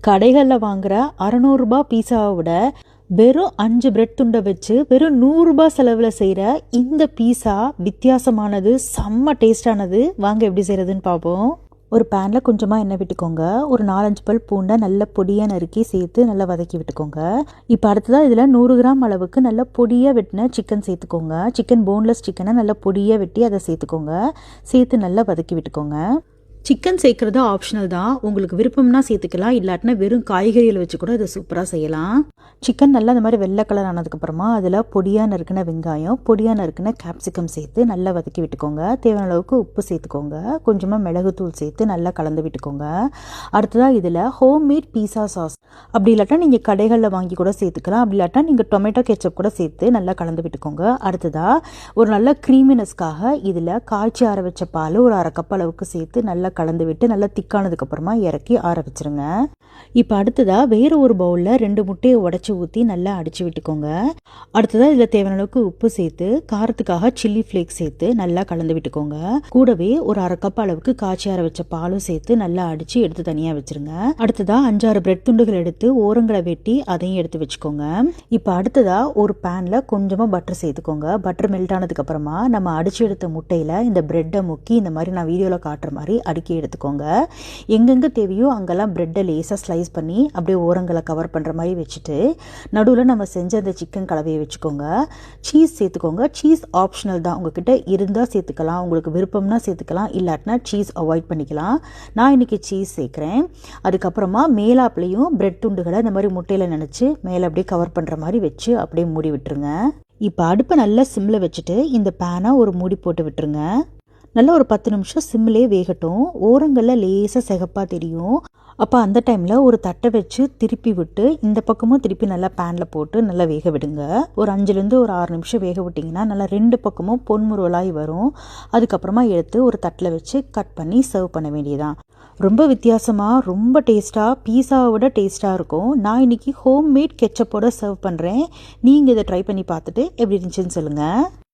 கடைகளில் வாங்குகிற 600 ரூபா பீஸாவை விட வெறும் 5 பிரெட் துண்டை வச்சு வெறும் 100 ரூபா செலவில் செய்கிற இந்த பீஸா வித்தியாசமானது, செம்ம டேஸ்டானது. வாங்க எப்படி செய்கிறதுன்னு பார்ப்போம். ஒரு பேனில் கொஞ்சமாக எண்ணெய் விட்டுக்கோங்க. ஒரு 4-5 பல் பூண்டை நல்ல பொடியாக நறுக்கி சேர்த்து நல்லா வதக்கி விட்டுக்கோங்க. இப்போ அடுத்ததாக இதில் 100 கிராம் அளவுக்கு நல்ல பொடியாக வெட்டின சிக்கன் சேர்த்துக்கோங்க. சிக்கன் போன்லெஸ் சிக்கனை நல்லா பொடியாக வெட்டி அதை சேர்த்துக்கோங்க. சேர்த்து நல்லா வதக்கி விட்டுக்கோங்க. சிக்கன் சேர்க்குறது ஆப்ஷனல் தான், உங்களுக்கு விருப்பம்னா சேர்த்துக்கலாம், இல்லாட்டினா வெறும் காய்கறிகளை வச்சு கூட இதை சூப்பராக செய்யலாம். சிக்கன் நல்லா இந்த மாதிரி வெள்ளை கலர் ஆனதுக்கப்புறமா அதில் பொடியாக நறுக்கின வெங்காயம், பொடியாக நறுக்கின கேப்சிகம் சேர்த்து நல்லா வதக்கி விட்டுக்கோங்க. தேவையான அளவுக்கு உப்பு சேர்த்துக்கோங்க. கொஞ்சமாக மிளகுத்தூள் சேர்த்து நல்லா கலந்து விட்டுக்கோங்க. அடுத்ததாக இதில் ஹோம்மேட் பீஸா சாஸ், அப்படி இல்லாட்டா நீங்கள் கடைகளில் வாங்கி கூட சேர்த்துக்கலாம், அப்படி இல்லாட்டா நீங்கள் டொமேட்டோ கெச்சப் கூட சேர்த்து நல்லா கலந்து விட்டுக்கோங்க. அடுத்ததாக ஒரு நல்ல க்ரீமினஸ்க்காக இதில் காய்ச்சி ஆற வச்ச பால் ஒரு 1/2 கப் அளவுக்கு சேர்த்து நல்லா கலந்து விட்டு நல்லா திக்கானதுக்கப்புறமா இறக்கி ஆற வச்சுருங்க. இப்போ அடுத்ததாக வேறு ஒரு பவுலில் 2 முட்டையை உடச்சி ஊற்றி நல்லா அடித்து விட்டுக்கோங்க. அடுத்ததாக இதில் தேவையான அளவுக்கு உப்பு சேர்த்து காரத்துக்காக சில்லி ஃப்ளேக்ஸ் சேர்த்து நல்லா கலந்து விட்டுக்கோங்க. கூடவே ஒரு 1/2 கப் அளவுக்கு காய்ச்சி ஆற வச்ச பாலும் சேர்த்து நல்லா அடித்து எடுத்து தனியாக வச்சுருங்க. அடுத்ததாக 5-6 பிரெட் துண்டுகள் எடுத்து ஓரங்களை வெட்டி அதையும் எடுத்து வச்சுக்கோங்க. இப்போ அடுத்ததாக ஒரு பேனில் கொஞ்சமாக பட்டர் சேர்த்துக்கோங்க. பட்டர் மெல்ட் ஆனதுக்கப்புறமா நம்ம அடித்து எடுத்த முட்டையில் இந்த பிரெட்டை முக்கி இந்த மாதிரி நான் வீடியோவில் காட்டுற மாதிரி அடுக்கி எடுத்துக்கோங்க. எங்கெங்கே தேவையோ அங்கெல்லாம் பிரெட்டை லேசாக ஸ்லைஸ் பண்ணி அப்படியே ஓரங்களை கவர் பண்ணுற மாதிரி வச்சுட்டு நடுவில் நம்ம செஞ்ச அந்த சிக்கன் கலவையை வச்சுக்கோங்க. சீஸ் சேர்த்துக்கோங்க. சீஸ் ஆப்ஷனல் தான், உங்ககிட்ட இருந்தால் சேர்த்துக்கலாம், உங்களுக்கு விருப்பம்னா சேர்த்துக்கலாம், இல்லாட்டினா சீஸ் அவாய்ட் பண்ணிக்கலாம். நான் இன்றைக்கி சீஸ் சேர்க்குறேன். அதுக்கப்புறமா மேலாப்லேயும் பிரெட் துண்டுகளை இந்த மாதிரி முட்டையில் நினச்சி மேலே அப்படியே கவர் பண்ணுற மாதிரி வச்சு அப்படியே மூடி விட்டுருங்க. இப்போ அடுப்பை நல்லா சிம்மில் வச்சுட்டு இந்த பேனை ஒரு மூடி போட்டு விட்டுருங்க. நல்லா ஒரு 10 நிமிஷம் சிம்மிலே வேகட்டும். ஓரங்களில் லேசாக சிகப்பாக தெரியும். அப்போ அந்த டைமில் ஒரு தட்டை வச்சு திருப்பி விட்டு இந்த பக்கமும் திருப்பி நல்லா பேனில் போட்டு நல்லா வேக விடுங்க. ஒரு 5லேருந்து ஒரு 6 நிமிஷம் வேக விட்டிங்கன்னா நல்லா 2 பக்கமும் பொன்முருவலாகி வரும். அதுக்கப்புறமா எடுத்து ஒரு தட்டில் வச்சு கட் பண்ணி சர்வ் பண்ண வேண்டியதான். ரொம்ப வித்தியாசமாக ரொம்ப டேஸ்ட்டாக, பீஸாவை விட டேஸ்ட்டாக இருக்கும். நான் இன்றைக்கி ஹோம்மேட் கெச்சப்போட சர்வ் பண்ணுறேன். நீங்கள் இதை ட்ரை பண்ணி பார்த்துட்டு எப்படி இருந்துச்சுன்னு சொல்லுங்கள்.